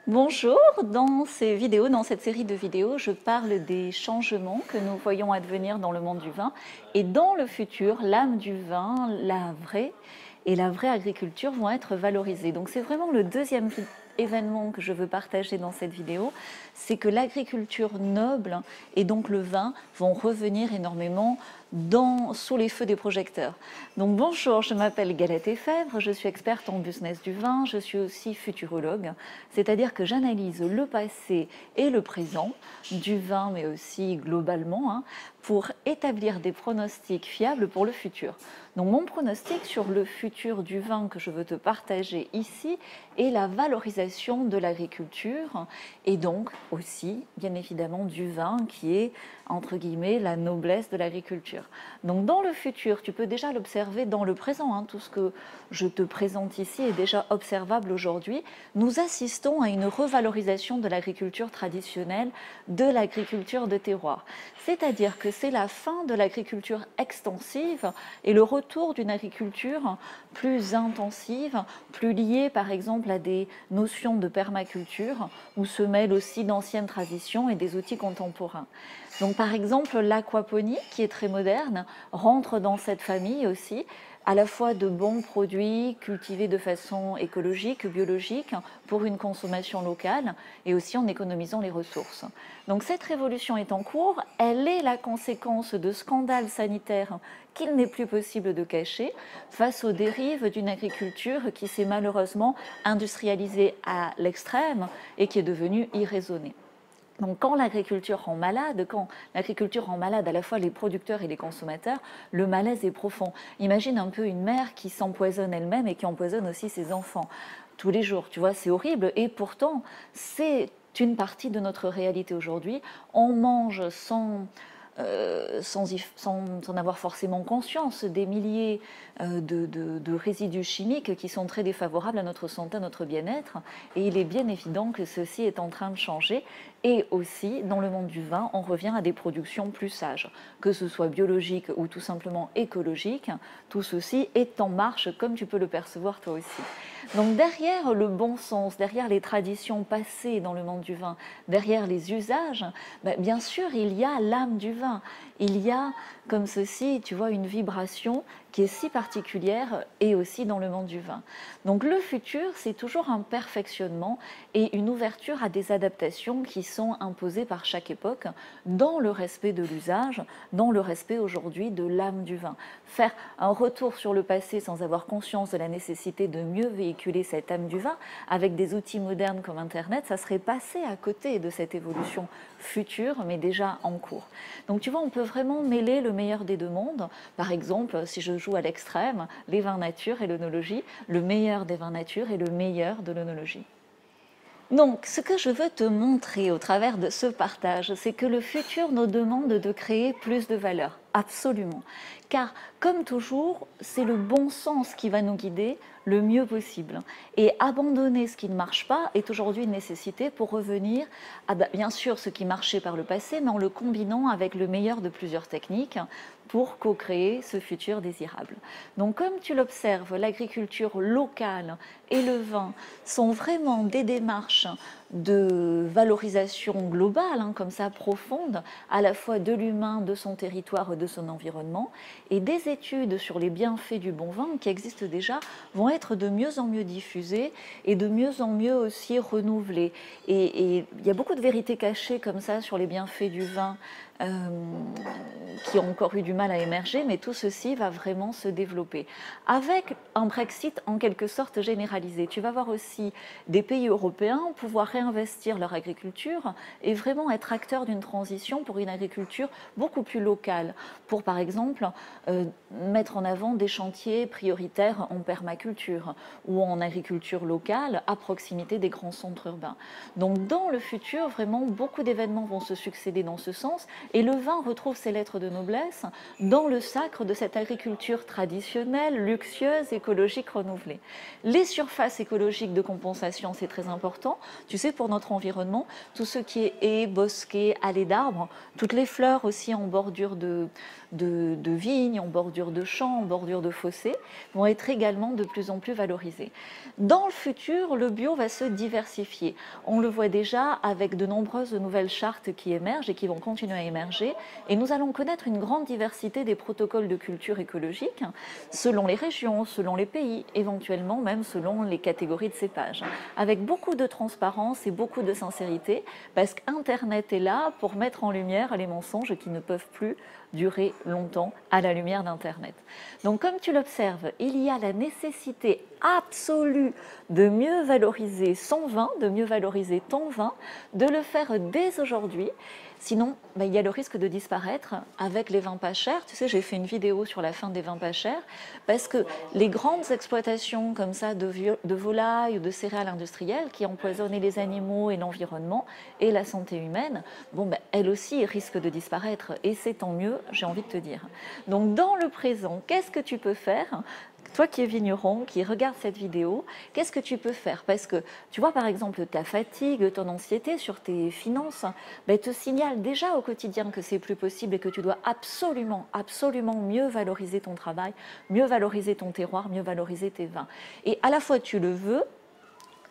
Bonjour, dans cette série de vidéos, je parle des changements que nous voyons advenir dans le monde du vin et dans le futur, l'âme du vin, la vraie agriculture vont être valorisées. Donc c'est vraiment le deuxième événement que je veux partager dans cette vidéo, c'est que l'agriculture noble et donc le vin vont revenir énormément sous les feux des projecteurs. Donc bonjour, je m'appelle Galette Efèvre, je suis experte en business du vin, je suis aussi futurologue, c'est-à-dire que j'analyse le passé et le présent du vin, mais aussi globalement, pour établir des pronostics fiables pour le futur. Donc mon pronostic sur le futur du vin que je veux te partager ici est la valorisation de l'agriculture et donc aussi, bien évidemment, du vin qui est, entre guillemets, la noblesse de l'agriculture. Donc dans le futur, tu peux déjà l'observer dans le présent, tout ce que je te présente ici est déjà observable aujourd'hui. Nous assistons à une revalorisation de l'agriculture traditionnelle, de l'agriculture de terroir. C'est-à-dire que c'est la fin de l'agriculture extensive et le retour d'une agriculture plus intensive, plus liée par exemple à des notions de permaculture, où se mêlent aussi d'anciennes traditions et des outils contemporains. Donc par exemple, l'aquaponie, qui est très moderne, rentre dans cette famille aussi, à la fois de bons produits cultivés de façon écologique, biologique, pour une consommation locale, et aussi en économisant les ressources. Donc cette révolution est en cours, elle est la conséquence de scandales sanitaires qu'il n'est plus possible de cacher, face aux dérives d'une agriculture qui s'est malheureusement industrialisée à l'extrême et qui est devenue irraisonnée. Donc quand l'agriculture rend malade à la fois les producteurs et les consommateurs, le malaise est profond. Imagine un peu une mère qui s'empoisonne elle-même et qui empoisonne aussi ses enfants tous les jours. Tu vois, c'est horrible et pourtant c'est une partie de notre réalité aujourd'hui. On mange sans en avoir forcément conscience, des milliers de résidus chimiques qui sont très défavorables à notre santé, à notre bien-être. Et il est bien évident que ceci est en train de changer. Et aussi, dans le monde du vin, on revient à des productions plus sages, que ce soit biologique ou tout simplement écologique. Tout ceci est en marche, comme tu peux le percevoir toi aussi. Donc derrière le bon sens, derrière les traditions passées dans le monde du vin, derrière les usages, bien sûr, il y a l'âme du vin. Il y a, comme ceci, tu vois, une vibration qui est si particulière et aussi dans le monde du vin. Donc le futur, c'est toujours un perfectionnement et une ouverture à des adaptations qui sont imposées par chaque époque dans le respect de l'usage, dans le respect aujourd'hui de l'âme du vin. Faire un retour sur le passé sans avoir conscience de la nécessité de mieux véhiculer cette âme du vin avec des outils modernes comme Internet, ça serait passer à côté de cette évolution future, mais déjà en cours. Donc tu vois, on peut vraiment mêler le meilleur des deux mondes. Par exemple, si je joue à l'extrême, les vins nature et l'œnologie, le meilleur des vins nature et le meilleur de l'œnologie. Donc, ce que je veux te montrer au travers de ce partage, c'est que le futur nous demande de créer plus de valeur, absolument. Car, comme toujours, c'est le bon sens qui va nous guider le mieux possible. Et abandonner ce qui ne marche pas est aujourd'hui une nécessité pour revenir à, bien sûr, ce qui marchait par le passé, mais en le combinant avec le meilleur de plusieurs techniques pour co-créer ce futur désirable. Donc, comme tu l'observes, l'agriculture locale et le vin sont vraiment des démarches de valorisation globale, comme ça profonde, à la fois de l'humain, de son territoire et de son environnement. Et des études sur les bienfaits du bon vin qui existent déjà vont être de mieux en mieux diffusées et de mieux en mieux aussi renouvelées. Et il y a beaucoup de vérités cachées comme ça sur les bienfaits du vin qui ont encore eu du mal à émerger, mais tout ceci va vraiment se développer. Avec un Brexit en quelque sorte généralisé, tu vas voir aussi des pays européens pouvoir réinvestir leur agriculture et vraiment être acteurs d'une transition pour une agriculture beaucoup plus locale, pour par exemple mettre en avant des chantiers prioritaires en permaculture ou en agriculture locale à proximité des grands centres urbains. Donc dans le futur, vraiment beaucoup d'événements vont se succéder dans ce sens Et le vin retrouve ses lettres de noblesse dans le sacre de cette agriculture traditionnelle, luxueuse, écologique, renouvelée. Les surfaces écologiques de compensation, c'est très important. Tu sais, pour notre environnement, tout ce qui est haies, bosquets, allées d'arbres, toutes les fleurs aussi en bordure de vignes, en bordure de champs, en bordure de fossés, vont être également de plus en plus valorisées. Dans le futur, le bio va se diversifier. On le voit déjà avec de nombreuses nouvelles chartes qui émergent et qui vont continuer à émerger. Et nous allons connaître une grande diversité des protocoles de culture écologique, selon les régions, selon les pays, éventuellement même selon les catégories de cépages, avec beaucoup de transparence et beaucoup de sincérité, parce qu'Internet est là pour mettre en lumière les mensonges qui ne peuvent plus durer longtemps à la lumière d'Internet. Donc comme tu l'observes, il y a la nécessité absolue de mieux valoriser son vin, de mieux valoriser ton vin, de le faire dès aujourd'hui. Sinon, il y a le risque de disparaître avec les vins pas chers. Tu sais, j'ai fait une vidéo sur la fin des vins pas chers parce que les grandes exploitations comme ça de volailles ou de céréales industrielles qui empoisonnent les animaux et l'environnement et la santé humaine, elles aussi risquent de disparaître et c'est tant mieux, j'ai envie de te dire. Donc dans le présent, qu'est-ce que tu peux faire ? Toi qui es vigneron, qui regarde cette vidéo, qu'est-ce que tu peux faire? Parce que tu vois par exemple ta fatigue, ton anxiété sur tes finances, te signale déjà au quotidien que c'est plus possible et que tu dois absolument, absolument mieux valoriser ton travail, mieux valoriser ton terroir, mieux valoriser tes vins. Et à la fois tu le veux,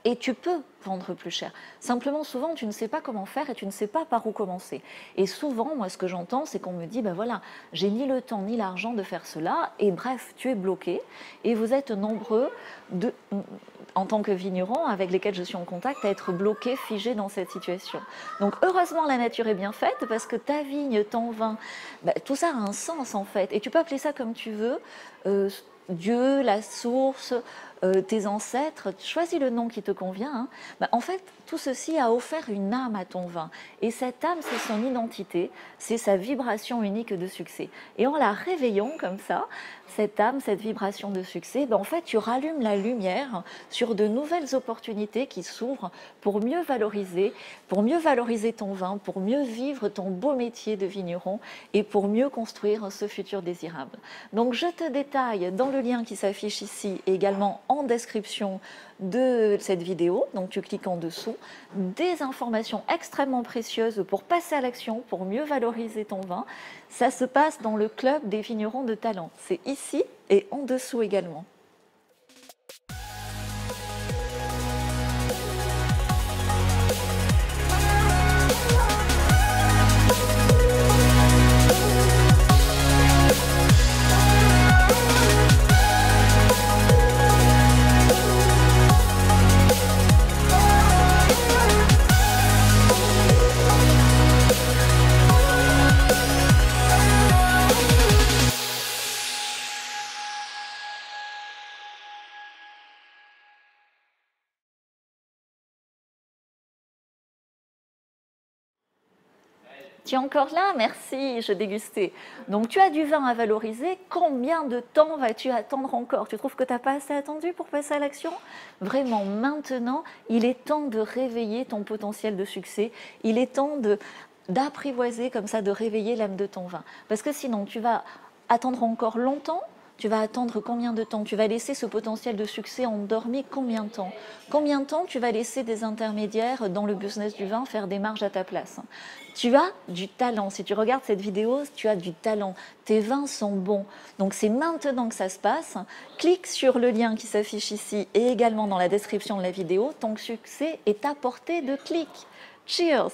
et tu peux vendre plus cher. Simplement, souvent, tu ne sais pas comment faire et tu ne sais pas par où commencer. Et souvent, moi, ce que j'entends, c'est qu'on me dit, voilà, j'ai ni le temps ni l'argent de faire cela, et bref, tu es bloqué. Et vous êtes nombreux, en tant que vignerons, avec lesquels je suis en contact, à être bloqués, figés dans cette situation. Donc, heureusement, la nature est bien faite, parce que ta vigne, ton vin, tout ça a un sens, en fait. Et tu peux appeler ça comme tu veux, Dieu, la source, tes ancêtres, choisis le nom qui te convient. En fait, tout ceci a offert une âme à ton vin. Et cette âme, c'est son identité, c'est sa vibration unique de succès. Et en la réveillant comme ça, cette âme, cette vibration de succès, en fait, tu rallumes la lumière sur de nouvelles opportunités qui s'ouvrent pour mieux valoriser ton vin, pour mieux vivre ton beau métier de vigneron et pour mieux construire ce futur désirable. Donc, je te détaille dans le lien qui s'affiche ici et également en description de cette vidéo, donc tu cliques en dessous, des informations extrêmement précieuses pour passer à l'action, pour mieux valoriser ton vin. Ça se passe dans le club des vignerons de talent. C'est ici et en dessous également. Tu es encore là? Merci, je dégustais. Donc tu as du vin à valoriser. Combien de temps vas-tu attendre encore? Tu trouves que tu n'as pas assez attendu pour passer à l'action? Vraiment, maintenant, il est temps de réveiller ton potentiel de succès. Il est temps d'apprivoiser comme ça, de réveiller l'âme de ton vin. Parce que sinon, tu vas attendre encore longtemps. Tu vas attendre combien de temps? Tu vas laisser ce potentiel de succès endormi combien de temps? Combien de temps tu vas laisser des intermédiaires dans le business du vin faire des marges à ta place? Tu as du talent. Si tu regardes cette vidéo, tu as du talent. Tes vins sont bons. Donc c'est maintenant que ça se passe. Clique sur le lien qui s'affiche ici et également dans la description de la vidéo. Ton succès est à portée de clic. Cheers!